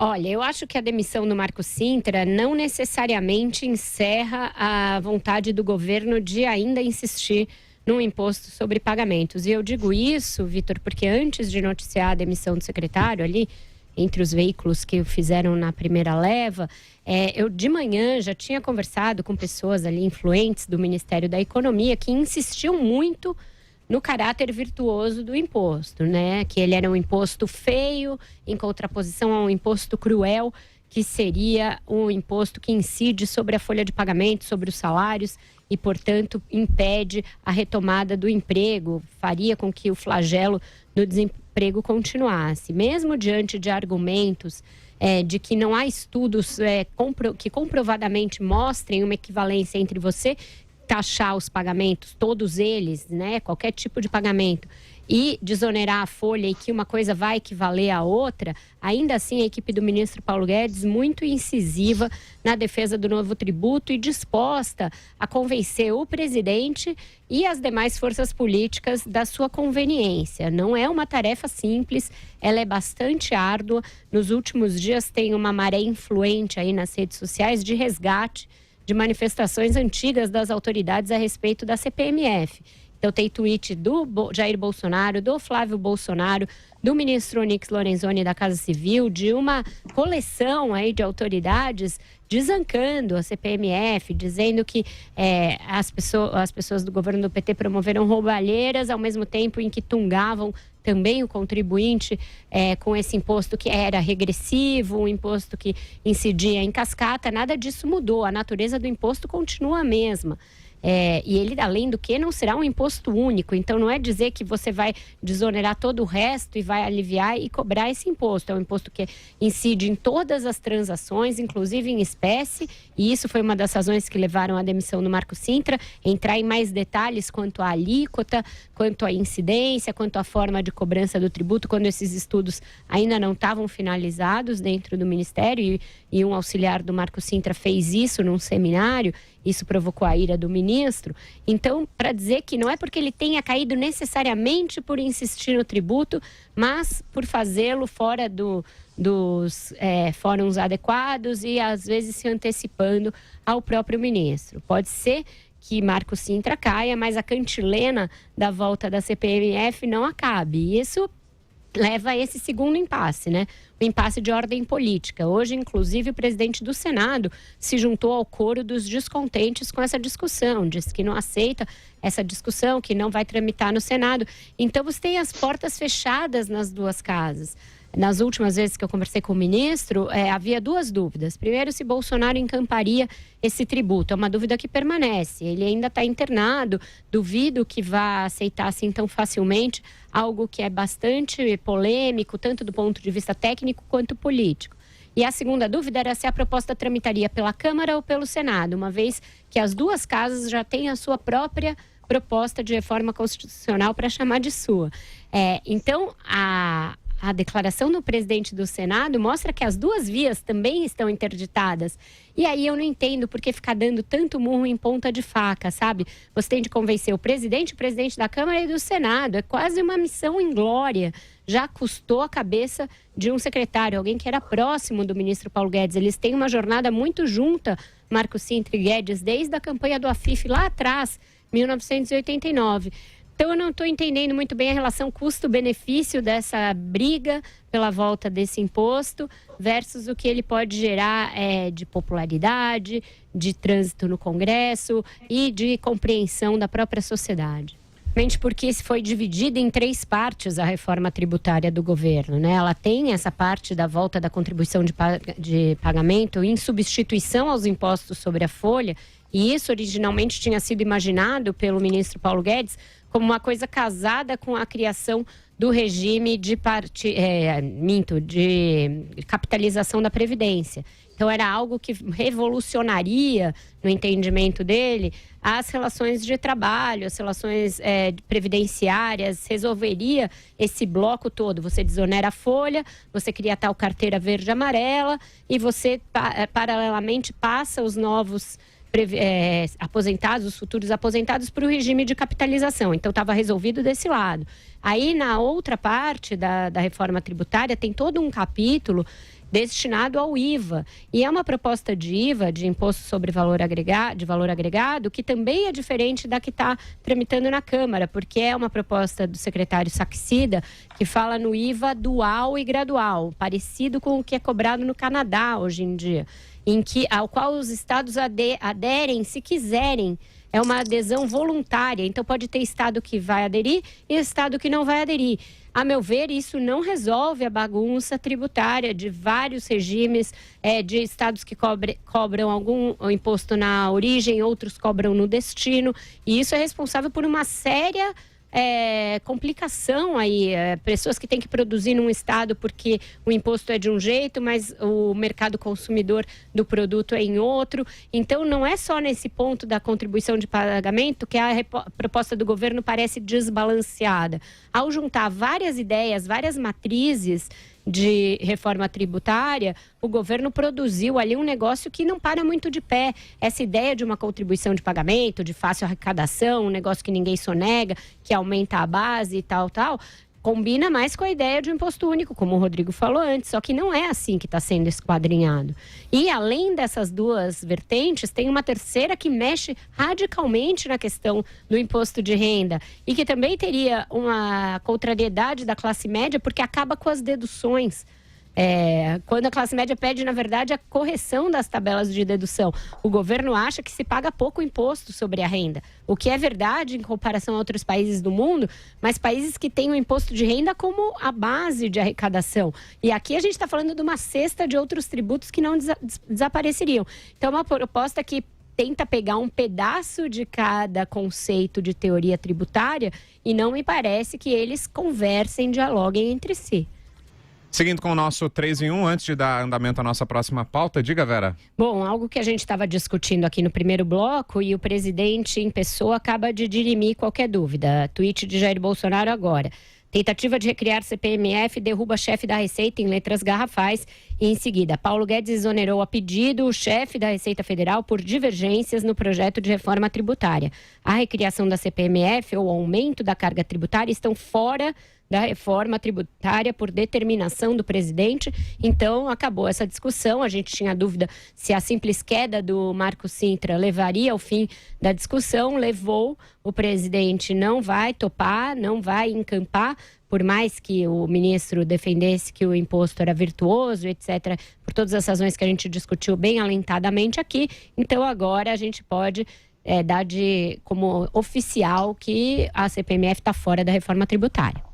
Olha, eu acho que a demissão do Marco Cintra não necessariamente encerra a vontade do governo de ainda insistir no imposto sobre pagamentos. E eu digo isso, Vitor, porque antes de noticiar a demissão do secretário ali, entre os veículos que o fizeram na primeira leva, eu de manhã já tinha conversado com pessoas ali influentes do Ministério da Economia que insistiam muito no caráter virtuoso do imposto, né? Que ele era um imposto feio, em contraposição a um imposto cruel, que seria um imposto que incide sobre a folha de pagamento, sobre os salários e, portanto, impede a retomada do emprego, faria com que o flagelo do desemprego continuasse. Mesmo diante de argumentos de que não há estudos que comprovadamente mostrem uma equivalência entre você taxar os pagamentos, todos eles, né, qualquer tipo de pagamento, e desonerar a folha e que uma coisa vai equivaler à outra, ainda assim a equipe do ministro Paulo Guedes muito incisiva na defesa do novo tributo e disposta a convencer o presidente e as demais forças políticas da sua conveniência. Não é uma tarefa simples, ela é bastante árdua. Nos últimos dias tem uma maré influente aí nas redes sociais de resgate de manifestações antigas das autoridades a respeito da CPMF. Então tem tweet do Jair Bolsonaro, do Flávio Bolsonaro, do ministro Onyx Lorenzoni da Casa Civil, de uma coleção aí de autoridades desancando a CPMF, dizendo que as pessoas do governo do PT promoveram roubalheiras ao mesmo tempo em que tungavam também o contribuinte com esse imposto que era regressivo, um imposto que incidia em cascata. Nada disso mudou, a natureza do imposto continua a mesma. E ele, além do que, não será um imposto único. Então, não é dizer que você vai desonerar todo o resto e vai aliviar e cobrar esse imposto. É um imposto que incide em todas as transações, inclusive em espécie. E isso foi uma das razões que levaram à demissão do Marco Cintra. Entrar em mais detalhes quanto à alíquota, quanto à incidência, quanto à forma de cobrança do tributo, quando esses estudos ainda não estavam finalizados dentro do Ministério. E um auxiliar do Marco Cintra fez isso num seminário. Isso provocou a ira do ministro. Então, para dizer que não é porque ele tenha caído necessariamente por insistir no tributo, mas por fazê-lo fora dos fóruns adequados e, às vezes, se antecipando ao próprio ministro. Pode ser que Marco Cintra caia, mas a cantilena da volta da CPMF não acabe. E isso leva a esse segundo impasse, né? O impasse de ordem política. Hoje, inclusive, o presidente do Senado se juntou ao coro dos descontentes com essa discussão. Disse que não aceita essa discussão, que não vai tramitar no Senado. Então, você tem as portas fechadas nas duas casas. Nas últimas vezes que eu conversei com o ministro, havia duas dúvidas. Primeiro, se Bolsonaro encamparia esse tributo. É uma dúvida que permanece. Ele ainda está internado. Duvido que vá aceitar assim tão facilmente algo que é bastante polêmico, tanto do ponto de vista técnico quanto político. E a segunda dúvida era se a proposta tramitaria pela Câmara ou pelo Senado, uma vez que as duas casas já têm a sua própria proposta de reforma constitucional para chamar de sua. Então, a declaração do presidente do Senado mostra que as duas vias também estão interditadas. E aí eu não entendo por que ficar dando tanto murro em ponta de faca, sabe? Você tem de convencer o presidente da Câmara e do Senado. É quase uma missão inglória. Já custou a cabeça de um secretário, alguém que era próximo do ministro Paulo Guedes. Eles têm uma jornada muito junta, Marco Cintra e Guedes, desde a campanha do AFIF lá atrás, 1989. Então, eu não estou entendendo muito bem a relação custo-benefício dessa briga pela volta desse imposto versus o que ele pode gerar de popularidade, de trânsito no Congresso e de compreensão da própria sociedade. Porque foi dividida em 3 partes a reforma tributária do governo, né? Ela tem essa parte da volta da contribuição de pagamento em substituição aos impostos sobre a folha, e isso originalmente tinha sido imaginado pelo ministro Paulo Guedes como uma coisa casada com a criação do regime de capitalização da Previdência. Então, era algo que revolucionaria, no entendimento dele, as relações de trabalho, as relações previdenciárias, resolveria esse bloco todo. Você desonera a folha, você cria tal carteira verde e amarela e você, paralelamente, passa os novos aposentados, os futuros aposentados, para o regime de capitalização. Então, estava resolvido desse lado. Aí, na outra parte da reforma tributária, tem todo um capítulo destinado ao IVA. E é uma proposta de IVA, de imposto sobre valor agregado, que também é diferente da que está tramitando na Câmara, porque é uma proposta do secretário Saxida, que fala no IVA dual e gradual, parecido com o que é cobrado no Canadá hoje em dia, ao qual os estados aderem se quiserem. É uma adesão voluntária, então pode ter estado que vai aderir e estado que não vai aderir. A meu ver, isso não resolve a bagunça tributária de vários regimes, de estados que cobram algum imposto na origem, outros cobram no destino, e isso é responsável por uma séria complicação aí, pessoas que têm que produzir num estado porque o imposto é de um jeito, mas o mercado consumidor do produto é em outro. Então não é só nesse ponto da contribuição de pagamento que a proposta do governo parece desbalanceada. Ao juntar várias ideias, várias matrizes de reforma tributária, o governo produziu ali um negócio que não para muito de pé. Essa ideia de uma contribuição de pagamento, de fácil arrecadação, um negócio que ninguém sonega, que aumenta a base e tal, combina mais com a ideia de um imposto único, como o Rodrigo falou antes, só que não é assim que está sendo esquadrinhado. E além dessas duas vertentes, tem uma terceira que mexe radicalmente na questão do imposto de renda e que também teria uma contrariedade da classe média, porque acaba com as deduções. Quando a classe média pede, na verdade, a correção das tabelas de dedução. O governo acha que se paga pouco imposto sobre a renda, o que é verdade em comparação a outros países do mundo, mas países que têm o imposto de renda como a base de arrecadação. E aqui a gente está falando de uma cesta de outros tributos que não desapareceriam. Então, é uma proposta que tenta pegar um pedaço de cada conceito de teoria tributária e não me parece que eles conversem, dialoguem entre si. Seguindo com o nosso 3 em 1, antes de dar andamento à nossa próxima pauta, diga, Vera. Bom, algo que a gente estava discutindo aqui no primeiro bloco e o presidente em pessoa acaba de dirimir qualquer dúvida. Tweet de Jair Bolsonaro agora. Tentativa de recriar CPMF derruba chefe da Receita em letras garrafais. E em seguida, Paulo Guedes exonerou a pedido o chefe da Receita Federal por divergências no projeto de reforma tributária. A recriação da CPMF ou o aumento da carga tributária estão fora da reforma tributária por determinação do presidente. Então, acabou essa discussão. A gente tinha dúvida se a simples queda do Marco Sintra levaria ao fim da discussão. Levou. O presidente não vai topar, não vai encampar, por mais que o ministro defendesse que o imposto era virtuoso, etc., por todas as razões que a gente discutiu bem alentadamente aqui. Então, agora a gente pode dar como oficial que a CPMF está fora da reforma tributária.